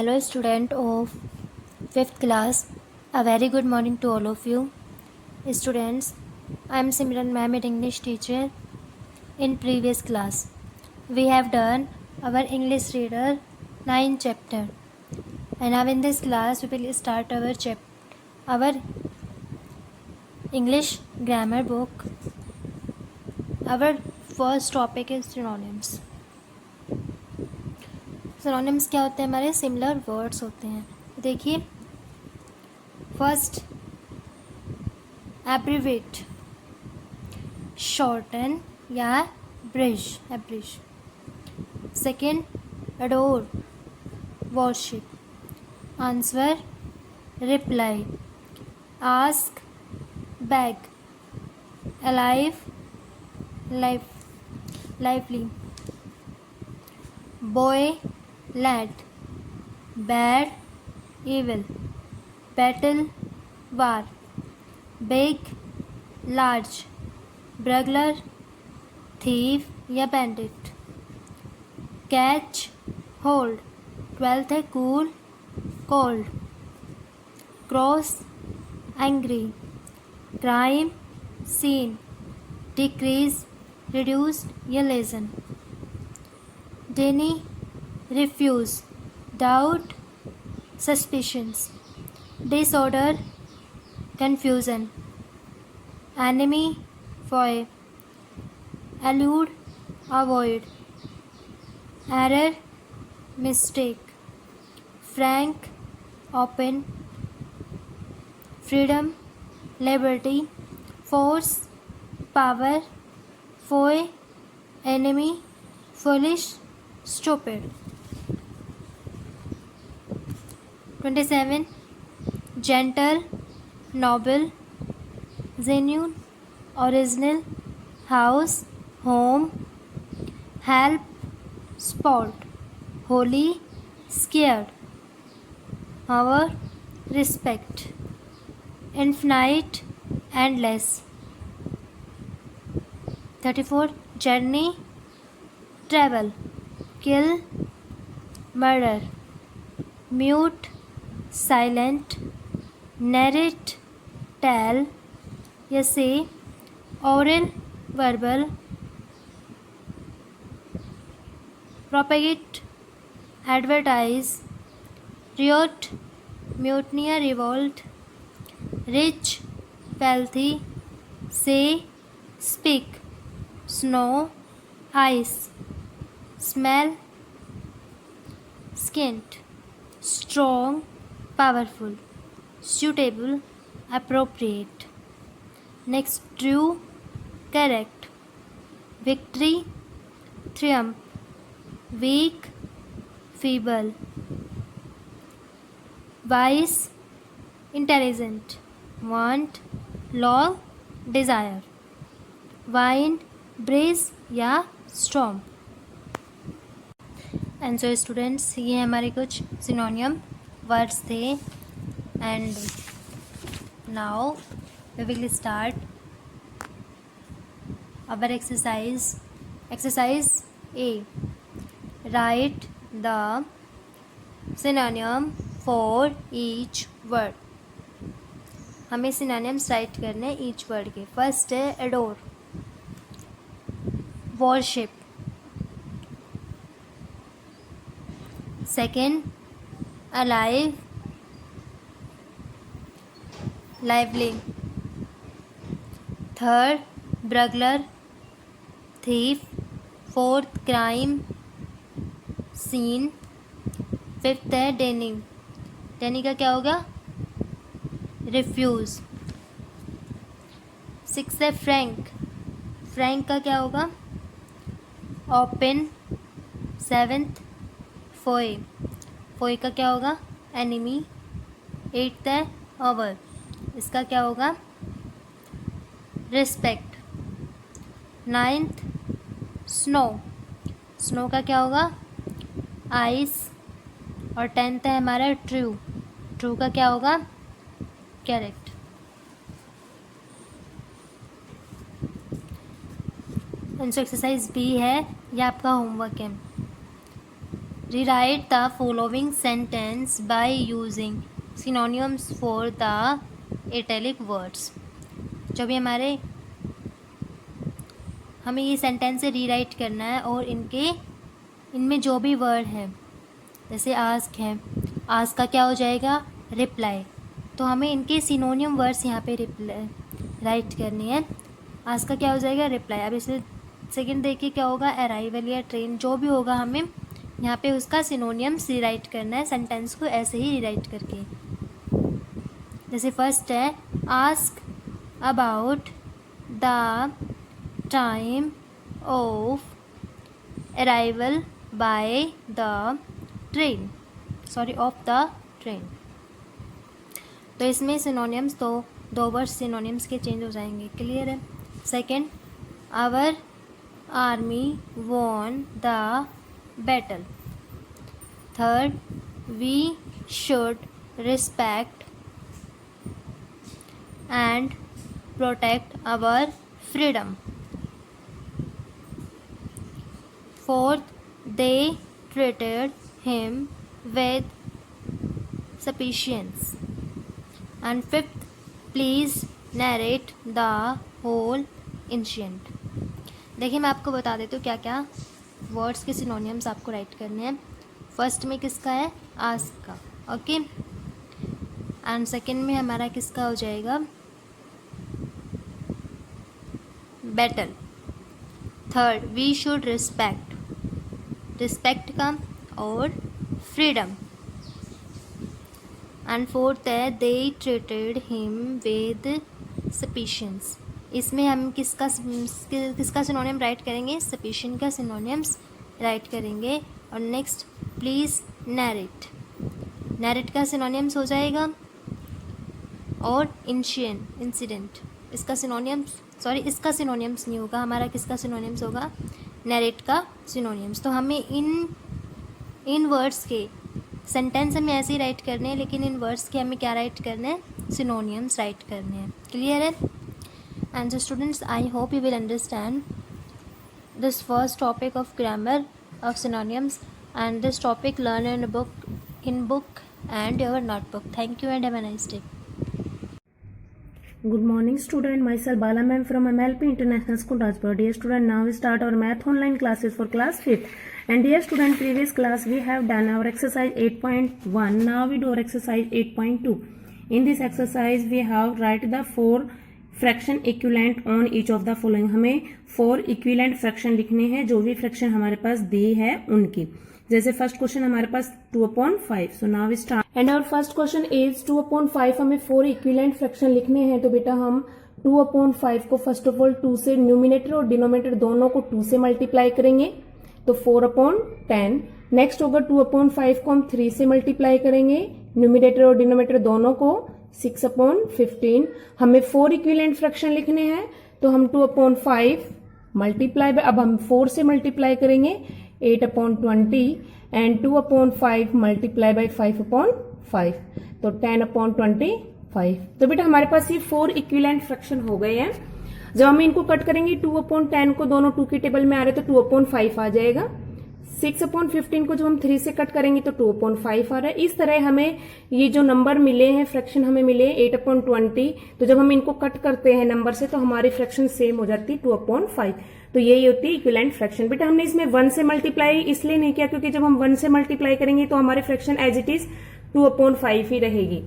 Hello, student of 5th class. A very good morning to all of you. Students, I am Simran ma'am, English teacher. In previous class, we have done our English reader 9 chapter. And now in this class, we will start our English grammar book. Our first topic is synonyms. Synonyms क्या होते हैं? हमारे similar words होते हैं. देखिए, first abbreviate, shorten या abridge. Second adore, worship. Answer, reply. Ask, beg. Alive, lively. Boy, lad. Bad, evil. Battle, war. Big, large. Burglar, thief या bandit. Catch, hold. 12th है cool, cold. Cross, angry. Crime, scene. Decrease, reduced या lessen. Deny, refuse. Doubt, suspicions. Disorder, confusion. Enemy, foe. Allude, avoid. Error, mistake. Frank, open. Freedom, liberty. Force, power. Foe, enemy. Foolish, stupid. 27. Gentle, noble. Genuine, original. House, home. Help, sport. Holy, scared. Hour, respect. Infinite, endless. 34. Journey, travel. Kill, murder. Mute, silent. Narrate, tell या say. Oral, verbal. Propagate, advertise. Riot, mutiny या revolt. Rich, wealthy. Say, speak. Snow, ice. Smell, skint. Strong, powerful. Suitable, appropriate. Next, true, correct. Victory, triumph. Weak, feeble. Wise, intelligent. Want, long, desire. Wind, breeze या storm. And so students, ये हमारे कुछ synonym words थे. And now we will start our exercise A. Write the synonym for each word. हमें synonyms write करने each word के. First है adore, worship. Second, alive, lively. Third, burglar, thief. Fourth, crime, scene. Fifth है डेनिंग. डेनिंग का क्या होगा? Refuse. Six है Frank. Frank का क्या होगा? ओपन. सेवेंथ, फोए. फोए का क्या होगा? एनिमी. एट्थ है ओवर. इसका क्या होगा? रिस्पेक्ट. Ninth, snow. स्नो का क्या होगा? आइस. और टेंथ है हमारा ट्रू. ट्रू का क्या होगा? करेक्ट. एक्सरसाइज बी है, यह आपका होमवर्क है. Rewrite the following sentence by using synonyms for the italic words. जो भी हमें ये सेंटेंस से रीराइट करना है और इनमें जो भी वर्ड है, जैसे आस्क है, आस्क का क्या हो जाएगा, रिप्लाई, तो हमें इनके सिनोनियम वर्ड्स यहाँ पे राइट करनी है। आस्क का क्या हो जाएगा, रिप्लाई। अब इसे सेकंड देखिए क्या होगा, अराइवल या ट्रेन, जो भी होगा हमें यहाँ पे उसका सिनोनियम्स रीराइट करना है, सेंटेंस को ऐसे ही रीराइट करके। जैसे फर्स्ट है, ask about the time of arrival by the train, of the train. तो इसमें सिनोनियम्स दो वर्ड सिनोनियम्स के चेंज हो जाएंगे, क्लियर है। Second, our army won the battle. Third, we should respect and protect our freedom. Fourth, they treated him with sufficiency. And fifth, please narrate the whole incident. देखिए मैं आपको बता देती हूँ क्या क्या वर्ड्स के सिनोनियम्स आपको राइट करने हैं। फर्स्ट में किसका है, आस्क का, ओके। एंड सेकंड में हमारा किसका हो जाएगा, battle. Third, we should respect का, और फ्रीडम। एंड फोर्थ है, they treated him with sufficiency. इसमें हम किसका सिनोनियम राइट करेंगे, सफिशिएंट का सिनोनियम्स राइट करेंगे। और नेक्स्ट, प्लीज़ नैरेट का सिनोनियम्स हो जाएगा, और इंसिडेंट इसका सिनोनियम्स नहीं होगा, हमारा किसका सिनोनियम्स होगा, नैरेट का सिनोनियम्स। तो हमें इन वर्ड्स के सेंटेंस हमें ऐसे ही राइट करने हैं, लेकिन इन वर्ड्स के हमें क्या राइट करने हैं, सिनोनियम्स राइट करने हैं, क्लियर है। And so students, I hope you will understand this first topic of grammar of synonyms, and this topic learn in book and your notebook. Thank you and have a nice day. Good morning student, myself Bala ma'am from MLP International School Rajpur. Dear student, now we start our math online classes for class 5th. And dear student, previous class we have done our exercise 8.1. Now we do our exercise 8.2. In this exercise we have write the 4 fraction equivalent on each of the following. हमें 4 equivalent fraction लिखने हैं, जो भी fraction हमारे पास दी है उनकी। जैसे first question हमारे पास 2/5, so now we start. And our first question is 2/5। हमें 4 इक्विवेलेंट फ्रैक्शन लिखने हैं, तो बेटा हम 2/5 को फर्स्ट ऑफ ऑल 2 से, न्यूमिनेटर और डिनोमिनेटर दोनों को 2 से मल्टीप्लाई करेंगे, तो 4/10। नेक्स्ट होगा 2/5 को हम 3 से मल्टीप्लाई करेंगे, न्यूमिनेटर और डिनोमिनेटर दोनों को, 6/15। हमें 4 इक्विवेलेंट फ्रैक्शन लिखने हैं, तो हम 2/5 मल्टीप्लाई बाय, अब हम 4 से मल्टीप्लाई करेंगे, 8/20, एंड 2/5 मल्टीप्लाई बाई 5/5, तो 10/25। तो बेटा हमारे पास ये 4 इक्विवेलेंट फ्रैक्शन हो गए हैं। जब हम इनको कट करेंगे, 2/10 को दोनों 2 की टेबल में आ रहे, तो 2/5 आ जाएगा। 6/15 को जब हम 3 से कट करेंगे, तो 2/5 आ रहा है। इस तरह हमें ये जो नंबर मिले हैं, फ्रैक्शन हमें मिले 8/20, तो जब हम इनको कट करते हैं नंबर से, तो हमारी फ्रैक्शन सेम हो जाती है 2/5। तो यही होती है इक्विवेलेंट फ्रैक्शन। बेटा हमने इसमें 1 से मल्टीप्लाई इसलिए नहीं किया, क्योंकि जब हम 1 से मल्टीप्लाई करेंगे तो हमारी फ्रैक्शन एज इट इज 2/5 ही रहेगी।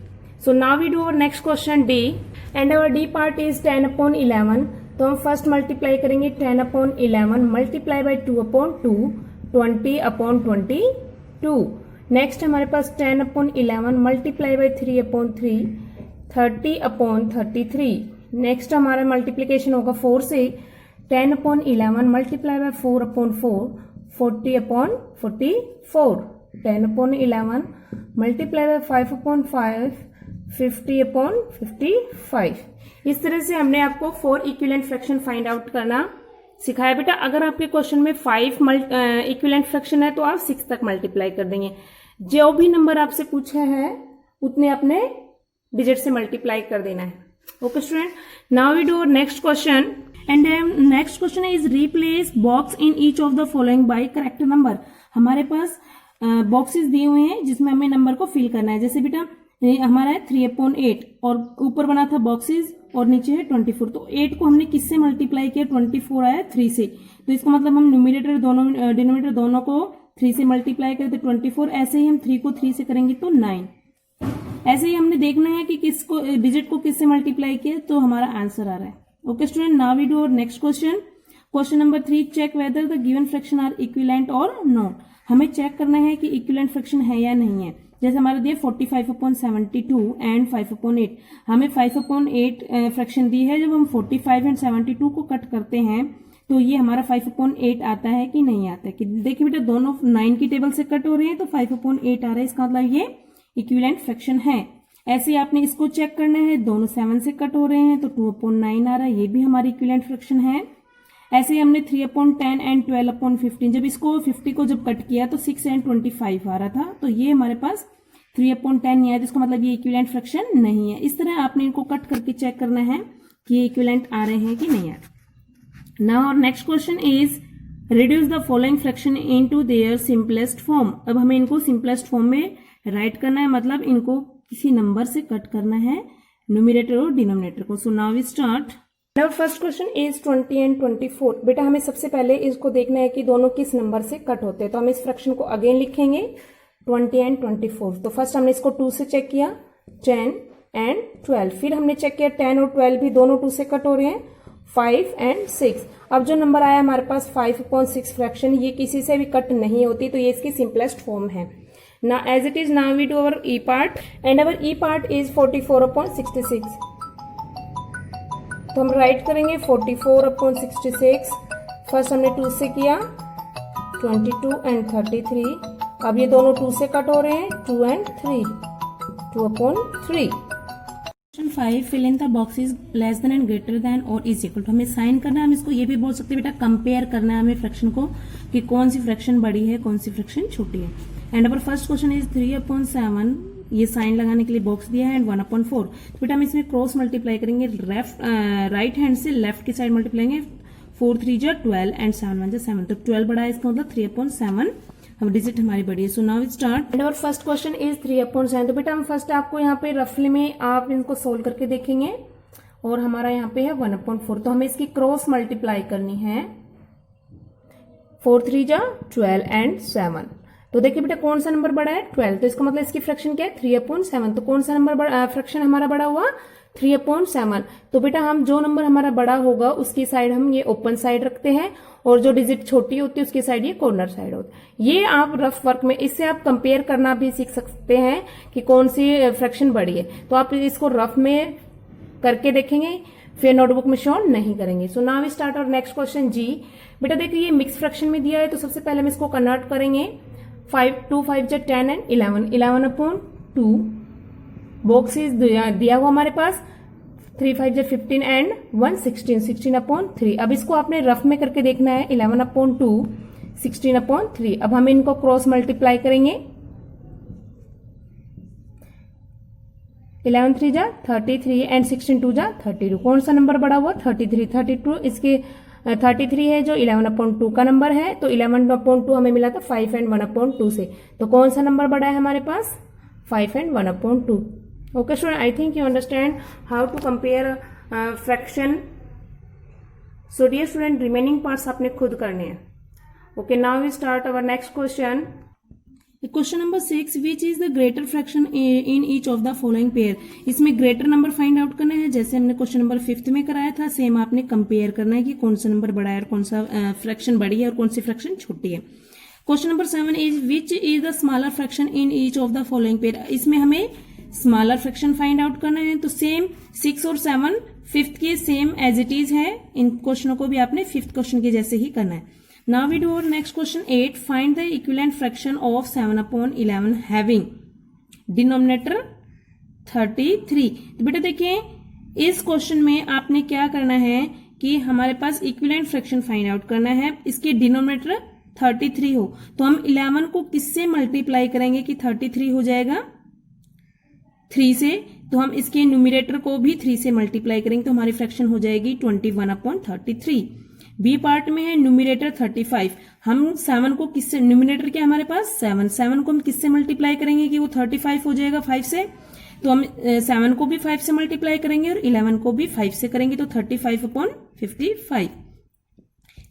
So now we do our next question D, and our D part is 10/11। तो हम फर्स्ट मल्टीप्लाई करेंगे 10/11 मल्टीप्लाई बाई 2/2, 20/22। नेक्स्ट हमारे पास 10/11 मल्टीप्लाई बाई 3/3, 30/33। नेक्स्ट हमारा मल्टीप्लीकेशन होगा 4 से, 10/11 मल्टीप्लाई बाय 4/4, 40/44। 10/11 multiply by 5/5, 50/55। इस तरह से हमने आपको 4 इक्विवेलेंट फ्रैक्शन फाइंड आउट करना सिखाया। बेटा अगर आपके क्वेश्चन में 5 इक्विवेलेंट फ्रैक्शन है, तो आप 6 तक मल्टीप्लाई कर देंगे। जो भी नंबर आपसे पूछे हैं उतने अपने डिजिट से मल्टीप्लाई कर देना है। Okay student, now we do next question, and next question is replace box in each of the following by correct number. हमारे पास बॉक्सेस दिए हुए हैं जिसमें हमें नंबर को फिल करना है। जैसे बेटा हमारा है 3/8 और ऊपर बना था बॉक्सेस और नीचे है 24। तो 8 को हमने किससे मल्टीप्लाई किया, 24 आया 3 से, तो इसका मतलब हम न्यूमिनेटर दोनों डिनोमिनेटर दोनों को 3 से मल्टीप्लाई करें तो 24। ऐसे ही हम 3 को 3 से करेंगे तो 9। ऐसे ही हमने देखना है कि किसको डिजिट को किससे मल्टीप्लाई किया, तो हमारा आंसर आ रहा है। Okay student, now we do next question. Question number 3, check whether the given fraction are equivalent और नॉट। हमें चेक करना है कि इक्विवेलेंट फ्रैक्शन है या नहीं है। जैसे हमारा दिया 45/72 एंड 5/8। हमें 5/8 फ्रैक्शन दी है। जब हम 45 एंड 72 को कट करते हैं तो ये हमारा 5/8 आता है कि नहीं आता है। कि देखिए बेटा दोनों 9 की टेबल से कट हो रहे हैं तो 5/8 आ रहा है, इसका मतलब ये इक्विवेलेंट फ्रैक्शन है। ऐसे ही आपने इसको चेक करना है, दोनों 7 से कट हो रहे हैं तो 2/9 आ रहा है, ये भी हमारी इक्विवेलेंट फ्रैक्शन है। ऐसे ही हमने 3/10 एंड 12/15, जब इसको 50 को जब कट किया तो 6 एंड 25 आ रहा था, तो ये हमारे पास 3/10 नहीं आया, जिसका मतलब ये इक्विवेलेंट फ्रैक्शन नहीं है। इस तरह आपने इनको कट करके चेक करना है कि ये इक्विवेलेंट आ रहे हैं कि नहीं आ रहे। Now next question is reduce the following fraction into their simplest form. अब हमें इनको सिंपलेस्ट फॉर्म में राइट करना है, मतलब इनको किसी नंबर से कट करना है, न्यूमिनेटर और डिनोमिनेटर को। So now we start. Now first question is 20 and 24। बेटा हमें सबसे पहले इसको देखना है कि दोनों किस नंबर से कट होते हैं, तो हम इस फ्रैक्शन को अगेन लिखेंगे 20 एंड 24। तो फर्स्ट हमने इसको 2 से चेक किया, 10 एंड 12। फिर हमने चेक किया 10 और 12 भी दोनों 2 से कट हो रहे हैं, 5 एंड 6। अब जो नंबर आया हमारे पास 5/6 फ्रैक्शन, ये किसी से भी कट नहीं होती, तो ये इसकी सिंपलेस्ट फॉर्म है। Now as it is, now we do our E part and our E part is 44/66। तो हम राइट करेंगे 44/66। फर्स्ट हमने 2 से किया 22 एंड 33। अब ये दोनों 2 से कट हो रहे हैं, 2 and 3, 2/3। Question 5, fill in the boxes less than and greater than और इज इक्वल टू। हमें साइन करना है, हम इसको ये भी बोल सकते हैं बेटा कंपेयर करना है हमें फ्रैक्शन को कि कौन सी फ्रैक्शन बड़ी है कौन सी फ्रैक्शन छोटी है। And our first question is 3/7, ये साइन लगाने के लिए बॉक्स दिया है, एंड 1/4। तो बेटा हम इसमें क्रॉस मल्टीप्लाई करेंगे, राइट हैंड से लेफ्ट की साइड मल्टीप्लाई करेंगे, 4 3 जा 12 एंड 7 1 जा 7। तो 12 बड़ा है, इसका मतलब 3/7 हम डिजिट हमारी बड़ी है। So now we start. And our first question is 3/7। तो बेटा हम फर्स्ट आपको यहाँ पे रफली में आप इनको सोल्व करके देखेंगे, और हमारा यहाँ पे है 1/4। तो हमें इसकी क्रॉस मल्टीप्लाई करनी है, 4 3 जा 12 एंड 7। तो देखिए बेटा कौन सा नंबर बड़ा है, 12। तो इसका मतलब इसकी फ्रैक्शन क्या है, 3/7। तो कौन सा नंबर फ्रैक्शन हमारा बड़ा हुआ, 3/7। तो बेटा हम जो नंबर हमारा बड़ा होगा उसकी साइड हम ये ओपन साइड रखते हैं, और जो डिजिट छोटी होती है उसकी साइड ये कॉर्नर साइड होती है। ये आप रफ वर्क में इससे आप कंपेयर करना भी सीख सकते हैं कि कौन सी फ्रैक्शन बड़ी है। तो आप इसको रफ में करके देखेंगे, फिर नोटबुक में शो नहीं करेंगे। सो नाउ वी स्टार्ट और नेक्स्ट क्वेश्चन जी। बेटा देखिए ये मिक्स फ्रैक्शन में दिया है, तो सबसे पहले हम इसको कन्वर्ट करेंगे। 2 5 जा 10 एंड 11, 11/2। बॉक्सेस दिया हुआ हमारे पास 3 5 जा 15 एंड 1 16, 16/3। अब इसको आपने रफ में करके देखना है, 11/2, 16/3। अब हम इनको क्रॉस मल्टीप्लाई करेंगे, 11 3 जा 33 एंड 16 2 जा 32। कौन सा नंबर बड़ा हुआ, 33। 32 इसके 33 है जो 11/2 का नंबर है, तो 11/2 हमें मिला था 5 एंड 1/2 से। तो कौन सा नंबर बड़ा है हमारे पास, 5 and 1/2। Okay student, I think you understand how to compare fraction. So dear student, remaining parts आपने खुद करने हैं। Okay, now we start our next question. Question number 6, which is the greater fraction in each of the following pair. इसमें greater number find out करना है, जैसे हमने question number 5 में कराया था, सेम आपने कंपेयर करना है कि कौन सा नंबर बड़ा है और कौन सा फ्रैक्शन बड़ी है और कौन सी फ्रैक्शन छोटी है। Question number 7 is which is the smaller fraction in each of the following pair. इसमें हमें स्मॉलर फ्रैक्शन फाइंड आउट करना है, तो सेम 6 और 7 5th के सेम एज इट इज है, इन क्वेश्चनों को भी आपने 5th क्वेश्चन के जैसे ही करना है। Now we do our next question 8. Find the equivalent fraction of 7/11 having denominator 33. तो बेटा देखिए इस क्वेश्चन में आपने क्या करना है कि हमारे पास इक्विवेलेंट फ्रैक्शन फाइंड आउट करना है, इसके डिनोमिनेटर 33 हो, तो हम 11 को किससे मल्टीप्लाई करेंगे कि 33 हो जाएगा, 3 से। तो हम इसके न्यूमिनेटर को भी 3 से मल्टीप्लाई करेंगे, तो हमारी फ्रैक्शन हो जाएगी 21/33। बी पार्ट में है न्यूमिनेटर 35। हम 7 को किससे, न्यूमिनेटर क्या हमारे पास 7 को हम किससे मल्टीप्लाई करेंगे कि वो 35 हो जाएगा 5 से, तो हम 7 को भी 5 से मल्टीप्लाई करेंगे और 11 को भी 5 से करेंगे, तो 35 अपॉन 55।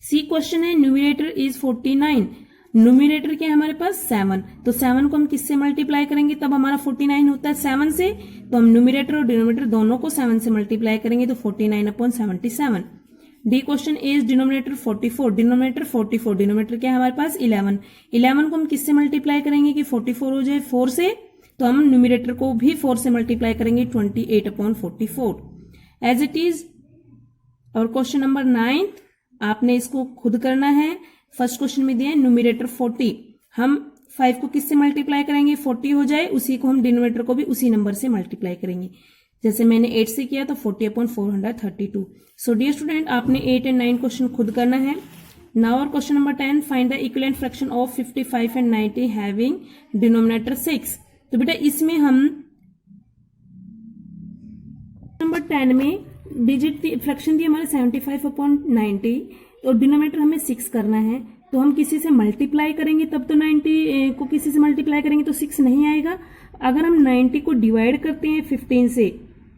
सी क्वेश्चन है न्यूमिनेटर इज 49, न्यूमिनेटर क्या है हमारे पास 7, तो 7 को हम किससे मल्टीप्लाई करेंगे तब हमारा 49 होता है 7 से, तो हम न्यूमिनेटर और डिनोमिनेटर दोनों को 7 से मल्टीप्लाई करेंगे, तो 49 upon 77। D question is denominator 44, denominator 44, denominator क्या है हमारे पास 11, 11 को हम किससे मल्टीप्लाई करेंगे कि 44 हो जाए 4 से, तो हम न्यूमिनेटर को भी 4 से मल्टीप्लाई करेंगे, 28 अपॉन 44 एज इट इज। और क्वेश्चन नंबर 9 आपने इसको खुद करना है। फर्स्ट क्वेश्चन में दिया है न्यूमिनेटर 40, हम 5 को किससे मल्टीप्लाई करेंगे 40 हो जाए, उसी को हम डिनोमिनेटर को भी उसी नंबर से मल्टीप्लाई करेंगे, जैसे मैंने 8 से किया तो 40 अपॉन 432। सो डियर स्टूडेंट आपने 8 एंड 9 क्वेश्चन खुद करना है। नाउ और question number 10, find the equivalent fraction of 55 and 90 having denominator 6। तो बेटा इसमें हम नंबर 10 में डिजिट फ्रैक्शन दिया हमारे 75 अपॉन 90 और डिनोमिनेटर हमें 6 करना है, तो हम किसी से मल्टीप्लाई करेंगे तब तो 90 को किसी से मल्टीप्लाई करेंगे तो 6 नहीं आएगा। अगर हम 90 को डिवाइड करते हैं 15 से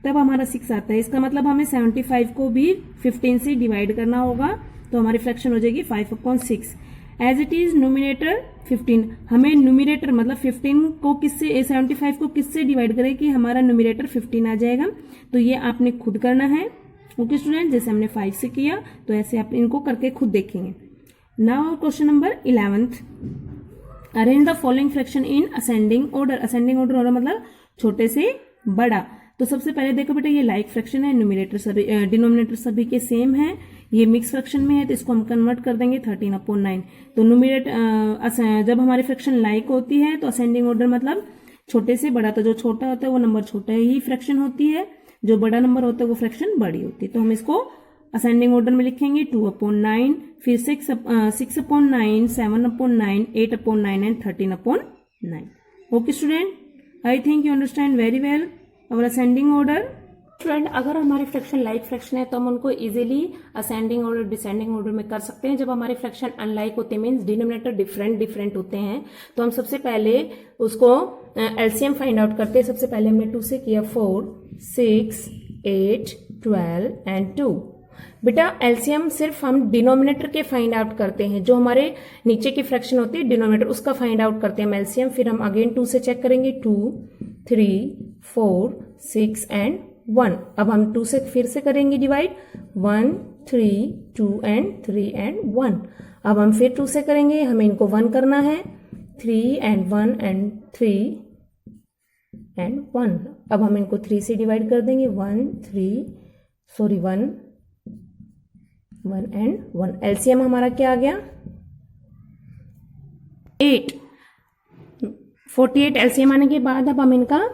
तब हमारा 6 आता है, इसका मतलब हमें 75 को भी 15 से डिवाइड करना होगा, तो हमारी फ्रैक्शन हो जाएगी 5 upon 6 as it is numerator 15। हमें न्यूमिनेटर मतलब 15 को किससे 75 को किससे डिवाइड करें कि हमारा न्यूमिनेटर 15 आ जाएगा, तो ये आपने खुद करना है। ओके स्टूडेंट, जैसे हमने 5 से किया तो ऐसे आप इनको करके खुद देखेंगे। Now question number 11, arrange the following fraction in ascending order. Ascending order मतलब छोटे से बड़ा। तो सबसे पहले देखो बेटा ये लाइक फ्रैक्शन है, न्यूमिनेटर सभी डिनोमिनेटर सभी के सेम है, ये मिक्स फ्रैक्शन में है तो इसको हम कन्वर्ट कर देंगे 13 अपॉन 9। तो न्यूमिनेटर जब हमारी फ्रैक्शन लाइक होती है तो असेंडिंग ऑर्डर मतलब छोटे से बड़ा, तो जो छोटा होता है वो नंबर छोटा ही फ्रैक्शन होती है, जो बड़ा नंबर होता है वो फ्रैक्शन बड़ी होती है। तो हम इसको असेंडिंग ऑर्डर में लिखेंगे 2 अपॉन 9, फिर 6 upon 9, 7 upon 9, 8 upon 9 and 13 upon 9। Okay student, I think you understand very well और असेंडिंग ऑर्डर। स्टूडेंट अगर हमारे फ्रैक्शन लाइक फ्रैक्शन है तो हम उनको easily ascending order descending order में कर सकते हैं। जब हमारे फ्रैक्शन अनलाइक होते हैं मीन्स डिनोमिनेटर डिफरेंट होते हैं, तो हम सबसे पहले उसको एलसीएम फाइंड आउट करते हैं। सबसे पहले हमने 2 से किया 4, 6, 8, 12 एंड 2। बेटा एलसीएम सिर्फ हम डिनोमिनेटर के फाइंड आउट करते हैं, जो हमारे नीचे की फ्रैक्शन होती है डिनोमिनेटर उसका फाइंड आउट करते हैं हम एलसीएम। फिर हम अगेन 2 से चेक करेंगे 2, 3, 4, 6 एंड 1। अब हम 2 से फिर से करेंगे डिवाइड 1, 3, 2 एंड 3 एंड 1। अब हम फिर 2 से करेंगे, हमें इनको 1 करना है, 3 एंड 1 एंड 3 एंड 1। अब हम इनको 3 से डिवाइड कर देंगे 1 एंड 1। एलसीएम हमारा क्या आ गया 8। 48 एलसीएम आने के बाद अब हम इनका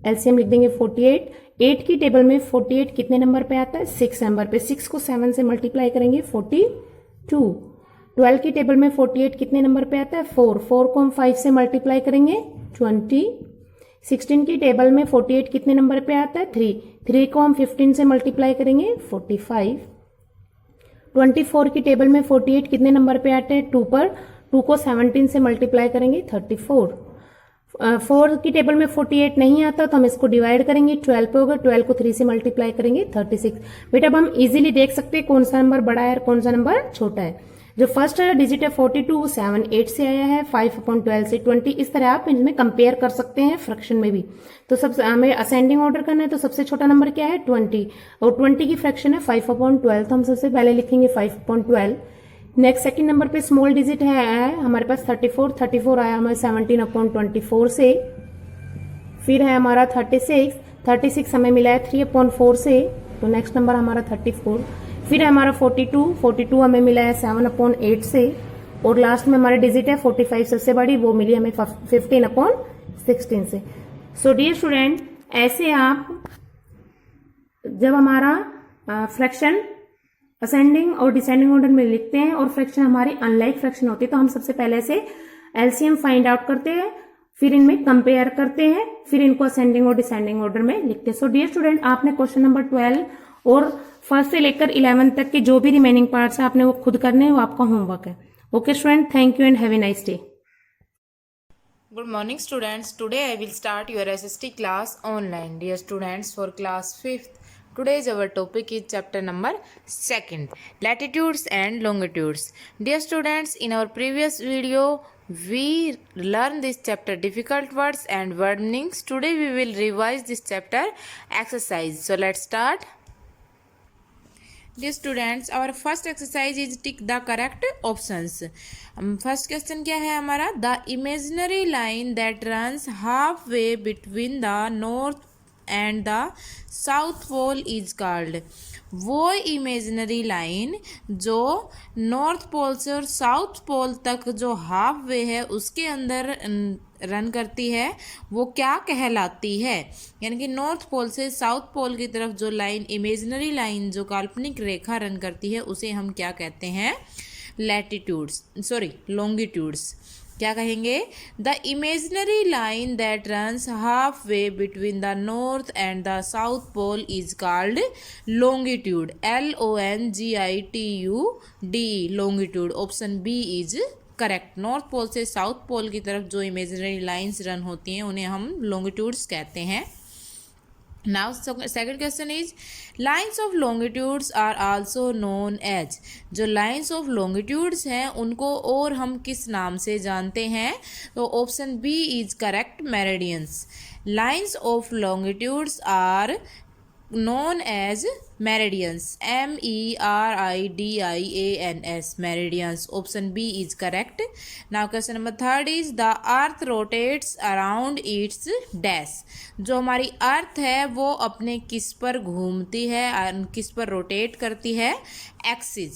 एलसीएम लिख देंगे 48। 8 की टेबल में 48 कितने नंबर पे आता है 6 नंबर पे, 6 को 7 से मल्टीप्लाई करेंगे 42। 12 की टेबल में 48 कितने नंबर पे आता है 4 को हम 5 से मल्टीप्लाई करेंगे 20। 16 की टेबल में 48 कितने नंबर पे आता है 3 को हम 15 से मल्टीप्लाई करेंगे 45। 24 की टेबल में 48 कितने नंबर पे आते हैं 2 पर, 2 को 17 से मल्टीप्लाई करेंगे 34। 4 की टेबल में 48 नहीं आता तो हम इसको डिवाइड करेंगे 12 पे होगा, 12 को 3 से मल्टीप्लाई करेंगे 36। बेटा अब हम इजीली देख सकते हैं कौन सा नंबर बड़ा है और कौन सा नंबर छोटा है। जो फर्स्ट डिजिट है 42 वो 7, 8 से आया है, 5 अपॉन 12 से 20। इस तरह आप इनमें कंपेयर कर सकते हैं फ्रैक्शन में भी। तो सबसे हमें असेंडिंग ऑर्डर करना है तो सबसे छोटा नंबर क्या है 20 और 20 की फ्रैक्शन है 5 अपॉन 12, तो हम सबसे पहले लिखेंगे 5 अपॉन 12। नेक्स्ट सेकंड नंबर पे स्मॉल डिजिट है हमारे पास 34 आया हमें 17 अपॉन 24 से। फिर है हमारा 36 हमें मिला है 3 अपॉन 4 से, तो नेक्स्ट नंबर हमारा 34। फिर है हमारा 42 हमें मिला है 7 अपॉन 8 से, और लास्ट में हमारा डिजिट है 45 सबसे बड़ी, वो मिली हमें 15 अपॉन 16 से। सो डियर स्टूडेंट ऐसे आप जब हमारा फ्रैक्शन असेंडिंग और डिसेंडिंग ऑर्डर में लिखते हैं और फ्रैक्शन हमारी अनलाइक फ्रैक्शन होती है तो हम सबसे पहले से एलसीएम फाइंड आउट करते हैं, फिर इनमें कंपेयर करते हैं, फिर इनको असेंडिंग और डिसेंडिंग ऑर्डर में लिखते हैं। सो डियर स्टूडेंट आपने क्वेश्चन नंबर 12 और फर्स्ट से लेकर 11 तक के जो भी रिमेनिंग पार्ट्स हैं आपने वो खुद करने हैं, वो आपका होमवर्क है। Okay student, thank you and have a nice day. Good morning students. Today I will start your SST class online. Dear students, for class 5th, today's our topic is chapter number 2nd, latitudes and longitudes. Dear students, in our previous video we learned this chapter difficult words and word meanings. Today we will revise this chapter exercise. So let's start. Dear students, our first exercise is tick the correct options. First question क्या है हमारा? The imaginary line that runs halfway between the north and the south pole is called. वो imaginary line जो north pole से और south pole तक जो half way है उसके अंदर रन करती है वो क्या कहलाती है? यानी कि नॉर्थ पोल से साउथ पोल की तरफ जो लाइन इमेजिनरी लाइन जो काल्पनिक रेखा रन करती है उसे हम क्या कहते हैं? लॉन्गिट्यूड्स। क्या कहेंगे? The imaginary line that runs half way between the north and the south pole is called longitude. LONGITUD, longitude. Option B is correct. North pole से साउथ पोल की तरफ जो इमेजिनरी लाइंस रन होती हैं उन्हें हम लॉन्गिट्यूड्स कहते हैं। Now second question is lines of longitudes are also known as। जो lines of longitudes हैं उनको और हम किस नाम से जानते हैं? तो option B is correct, meridians. lines of longitudes are known as meridians, MERIDIANS, meridians. Option B is correct. Now question number 3rd is the earth rotates around its dash। जो हमारी अर्थ है वो अपने किस पर घूमती है, किस पर रोटेट करती है? Axis,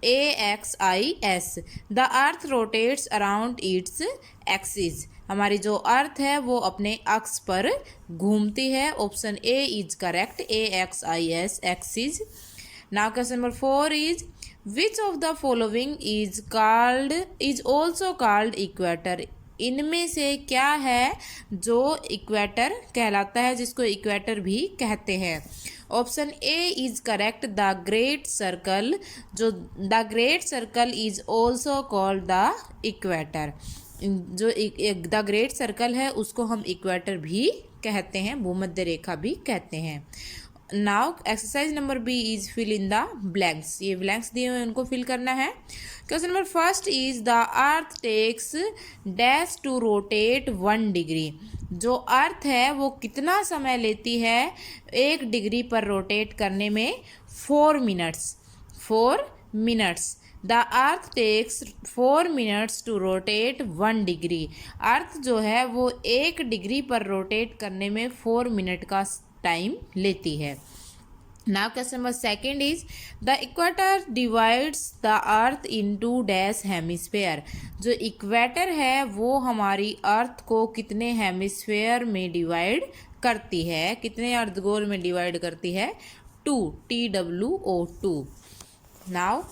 AXIS। The earth rotates around its axis. हमारी जो अर्थ है वो अपने अक्ष पर घूमती है। Option A is correct, AXIS, axis. Now question number 4 is which of the following is also called equator. इनमें से क्या है जो इक्वेटर कहलाता है, जिसको इक्वेटर भी कहते हैं? Option A is correct, the great circle. जो the great circle is also called the equator. जो द ग्रेट सर्कल है उसको हम इक्वेटर भी कहते हैं, भूमध्य रेखा भी कहते हैं। Now exercise number B is fill in the blanks. ये ब्लैंक्स दिए हुए उनको फिल करना है। Question number 1 is the earth takes dash to rotate 1 degree. जो अर्थ है वो कितना समय लेती है 1 डिग्री पर रोटेट करने में? 4 minutes. 4 minutes. The earth takes 4 minutes to rotate 1 degree. Earth जो है वो 1 डिग्री पर रोटेट करने में 4 मिनट का टाइम लेती है। Now question number 2 is the equator divides the earth into dash hemisphere. जो इक्वेटर है वो हमारी अर्थ को कितने हेमिस्फेयर में डिवाइड करती है, कितने अर्धगोल में डिवाइड करती है? 2, TWO2। Now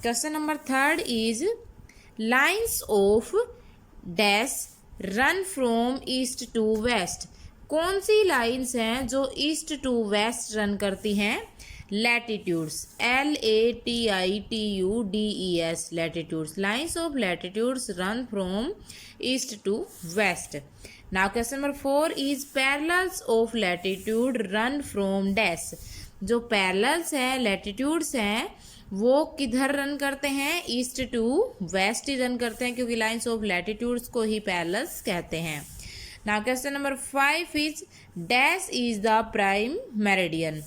question number 3 is lines of dash run from east to west. कौन सी लाइन्स हैं जो ईस्ट टू वेस्ट रन करती हैं? Latitudes, LATITUDES, latitudes. Lines of latitudes run from east to west. Now question number 4 is parallels of latitude run from dash. जो parallels हैं, latitudes हैं, वो किधर रन करते हैं? ईस्ट टू वेस्ट ही रन करते हैं, क्योंकि लाइन्स ऑफ लैटिट्यूड्स को ही पैरेलल्स कहते हैं। Now question number 5 is dash is the prime meridian.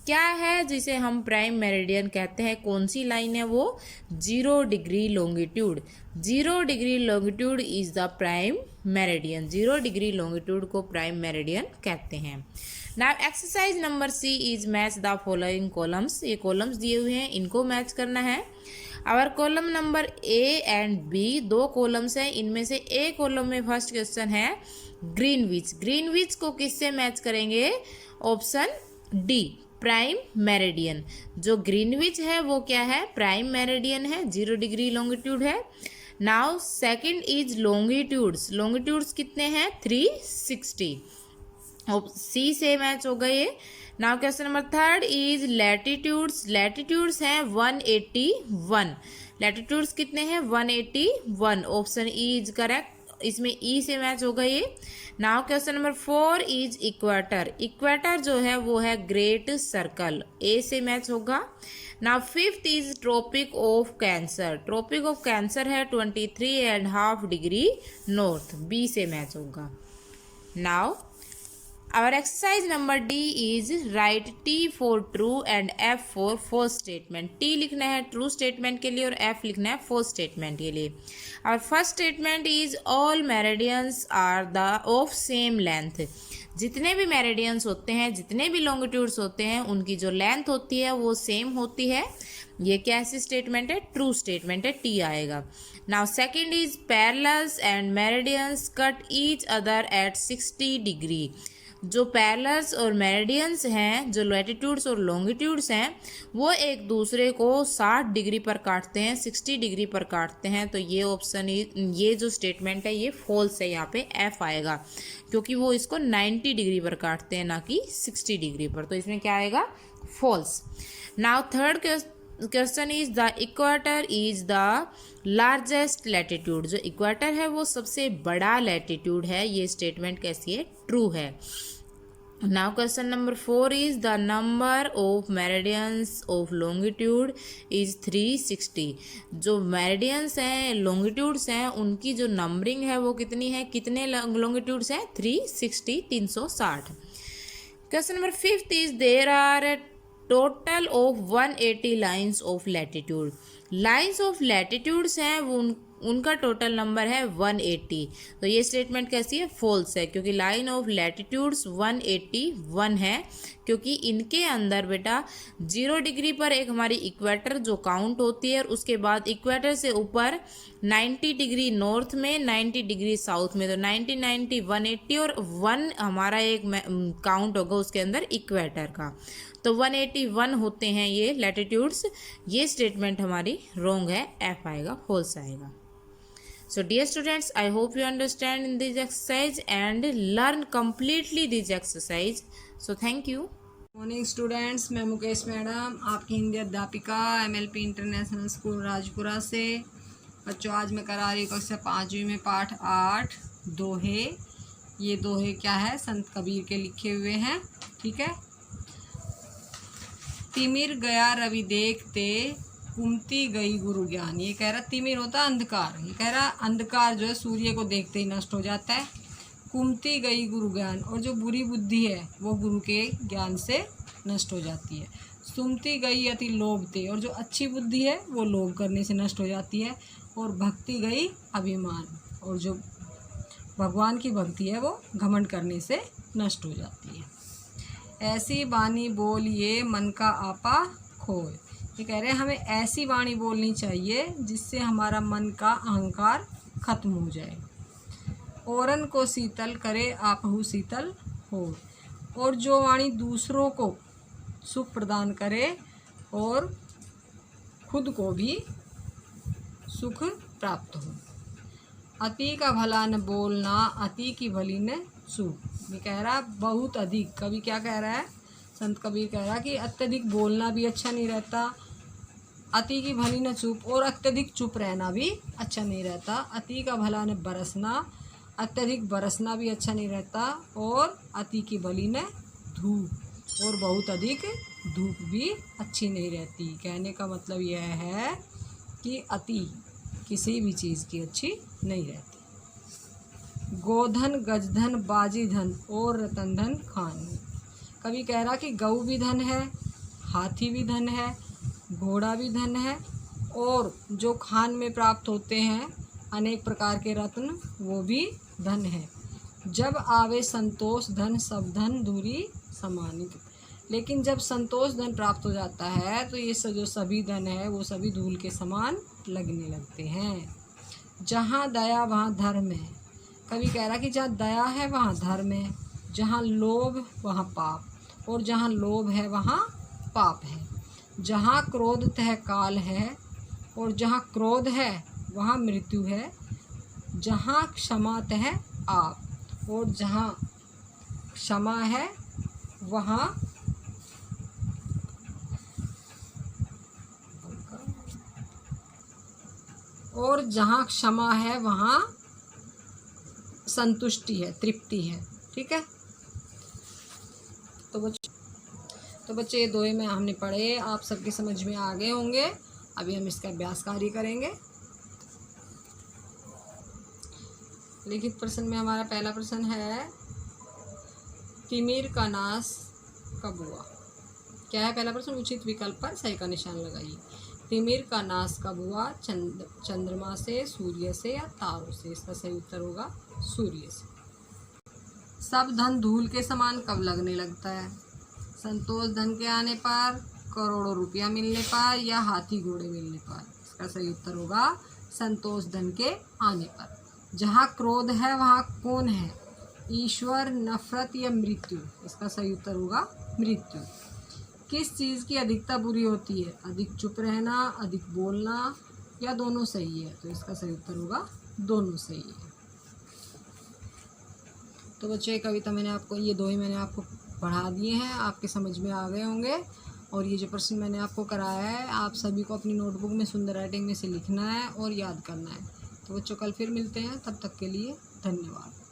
क्या है जिसे हम प्राइम मेरिडियन कहते हैं? कौन सी लाइन है वो? 0 degree longitude. 0 degree longitude is the prime meridian. 0 degree longitude को प्राइम मेरिडियन कहते हैं। Now exercise number C is match the following columns. ये कॉलम्स दिए हुए हैं, इनको मैच करना है। Our column number A and B, 2 columns हैं। इनमें से A कॉलम में फर्स्ट क्वेश्चन है ग्रीनविच। ग्रीनविच को किससे मैच करेंगे? Option D, prime meridian. जो ग्रीनविच है वो क्या है? प्राइम मेरिडियन है, 0 डिग्री लॉन्गिट्यूड है। Now second is longitudes. Longitudes कितने हैं? 360। सी से मैच हो गए। Now question number third is latitudes. Latitudes हैं 181। लैटिट्यूड्स कितने हैं? 181। Option E is correct. इसमें ई से मैच हो गए। Now question number four is equator. Equator जो है वो है ग्रेट सर्कल, ए से मैच होगा। Now fifth is tropic of cancer. Tropic of cancer है 23.5 डिग्री नॉर्थ, बी से मैच होगा। Now our exercise number D is write T for true and F for false statement। T लिखना है true statement के लिए और F लिखना है false statement के लिए। our first statement is all meridians are the of same length। जितने भी मेरिडियंस होते हैं, जितने भी लॉन्गिट्यूड्स होते हैं, उनकी जो लेंथ होती है वो सेम होती है। ये कैसी स्टेटमेंट है? ट्रू स्टेटमेंट है, टी आएगा। Now second is parallels and meridians cut each other at 60 degree. जो पैरेलल्स और मेरिडियंस हैं, जो लैटिट्यूड्स और लॉन्गिट्यूड्स हैं, वो एक दूसरे को 60 डिग्री पर काटते हैं, 60 डिग्री पर काटते हैं। तो ये ऑप्शन, ये जो स्टेटमेंट है ये फॉल्स है, यहाँ पे एफ आएगा, क्योंकि वो इसको 90 डिग्री पर काटते हैं, ना कि 60 डिग्री पर। तो इसमें क्या आएगा? False. Now third question is the equator is the largest latitude. जो इक्वेटर है वो सबसे बड़ा लैटिट्यूड है। ये स्टेटमेंट कैसी है? ट्रू है। Now question number four is the number of meridians of longitude is 360। जो मेरिडियंस हैं, लॉन्गिट्यूड्स हैं, उनकी जो नंबरिंग है वो कितनी है? कितने लॉन्गिट्यूड्स हैं? 360, 360। Question number fifth is there are total of 180 lines of latitude. Lines of latitudes हैं वो उनका टोटल नंबर है 180। तो ये स्टेटमेंट कैसी है? फॉल्स है, क्योंकि लाइन ऑफ लैटिट्यूड्स 181 है, क्योंकि इनके अंदर बेटा 0 डिग्री पर एक हमारी इक्वेटर जो काउंट होती है, और उसके बाद इक्वेटर से ऊपर 90 डिग्री नॉर्थ में, 90 डिग्री साउथ में। तो 90, 90, 180 और 1 हमारा एक काउंट होगा उसके अंदर इक्वेटर का। तो 181 होते हैं ये लैटिट्यूड्स। ये स्टेटमेंट हमारी रॉन्ग है, एफ आएगा, फॉल्स आएगा। So dear students, I hope you understand in this exercise and learn completely this exercise. So thank you. Morning students, मैं मुकेश मैडम, आपकी हिंदी अध्यापिका MLP इंटरनेशनल स्कूल राजपुरा से। बच्चों, आज मैं करा रही हूँ कक्षा 5वीं में पाठ 8 दोहे। ये दोहे क्या है? संत कबीर के लिखे हुए हैं, ठीक है। तिमिर गया रवि देखते, कुमती गई गुरु ज्ञान। ये कह रहा, तिमिर होता अंधकार, ये कह रहा अंधकार जो है सूर्य को देखते ही नष्ट हो जाता है। कुमती गई गुरु ज्ञान, और जो बुरी बुद्धि है वो गुरु के ज्ञान से नष्ट हो जाती है। सुमती गई अति लोभते, और जो अच्छी बुद्धि है वो लोभ करने से नष्ट हो जाती है। और भक्ति गई अभिमान, और जो भगवान की भक्ति है वो घमंड करने से नष्ट हो जाती है। ऐसी वाणी बोलिए मन का आपा खोए। ये कह रहे हैं हमें ऐसी वाणी बोलनी चाहिए जिससे हमारा मन का अहंकार खत्म हो जाए। औरन को शीतल करे आपहु शीतल हो, और जो वाणी दूसरों को सुख प्रदान करे और खुद को भी सुख प्राप्त हो। अति का भला न बोलना, अति की भली न चूक। ये कह रहा बहुत अधिक, कभी क्या कह रहा है? संत कबीर कह रहा कि अत्यधिक बोलना भी अच्छा नहीं रहता, अति की भली न चुप, और अत्यधिक चुप रहना भी अच्छा नहीं रहता। अति का भला न बरसना, अत्यधिक बरसना भी अच्छा नहीं रहता। और अति की भली न धूप, और बहुत अधिक धूप भी अच्छी नहीं रहती। कहने का मतलब यह है कि अति किसी भी चीज़ की अच्छी नहीं रहती। गोधन गजधन बाजी धन और रतन धन खान। कभी कह रहा कि गऊ भी धन है, हाथी भी धन है, घोड़ा भी धन है, और जो खान में प्राप्त होते हैं अनेक प्रकार के रत्न वो भी धन है। जब आवे संतोष धन सब धन दूरी समानित। लेकिन जब संतोष धन प्राप्त हो जाता है तो ये जो सभी धन है वो सभी धूल के समान लगने लगते हैं। जहाँ दया वहाँ धर्म है। कभी कह रहा कि जहाँ दया है वहाँ धर्म है, जहाँ लोभ वहाँ पाप, और जहाँ लोभ है वहाँ पाप है। जहाँ क्रोध तह काल है, और जहाँ क्रोध है वहाँ मृत्यु है। जहाँ क्षमा तह आप, और जहाँ क्षमा है वहाँ और जहाँ क्षमा है वहाँ संतुष्टि है, तृप्ति है। ठीक है, तो बच्चे ये दो ही में हमने पढ़े, आप सबके समझ में आ गए होंगे। अभी हम इसका अभ्यास कार्य करेंगे। लिखित प्रश्न में हमारा पहला प्रश्न है, तिमिर का नाश कब हुआ। क्या है पहला प्रश्न? उचित विकल्प पर सही का निशान लगाइए। तिमिर का नाश कब हुआ? चंद्रमा से, सूर्य से या तारों से? इसका सही उत्तर होगा सूर्य से। सब धन धूल के समान कब लगने लगता है? संतोष धन के आने पर, करोड़ों रुपया मिलने पर या हाथी घोड़े मिलने पर? इसका सही उत्तर होगा संतोष धन के आने पर। जहाँ क्रोध है वहाँ कौन है? ईश्वर, नफरत या मृत्यु? इसका सही उत्तर होगा मृत्यु। किस चीज़ की अधिकता बुरी होती है? अधिक चुप रहना, अधिक बोलना या दोनों सही है? तो इसका सही उत्तर होगा दोनों सही है। तो बच्चों ये कविता मैंने आपको, ये दो ही मैंने आपको पढ़ा दिए हैं, आपके समझ में आ गए होंगे। और ये जो प्रश्न मैंने आपको कराया है, आप सभी को अपनी नोटबुक में सुंदर राइटिंग में से लिखना है और याद करना है। तो बच्चों कल फिर मिलते हैं, तब तक के लिए धन्यवाद।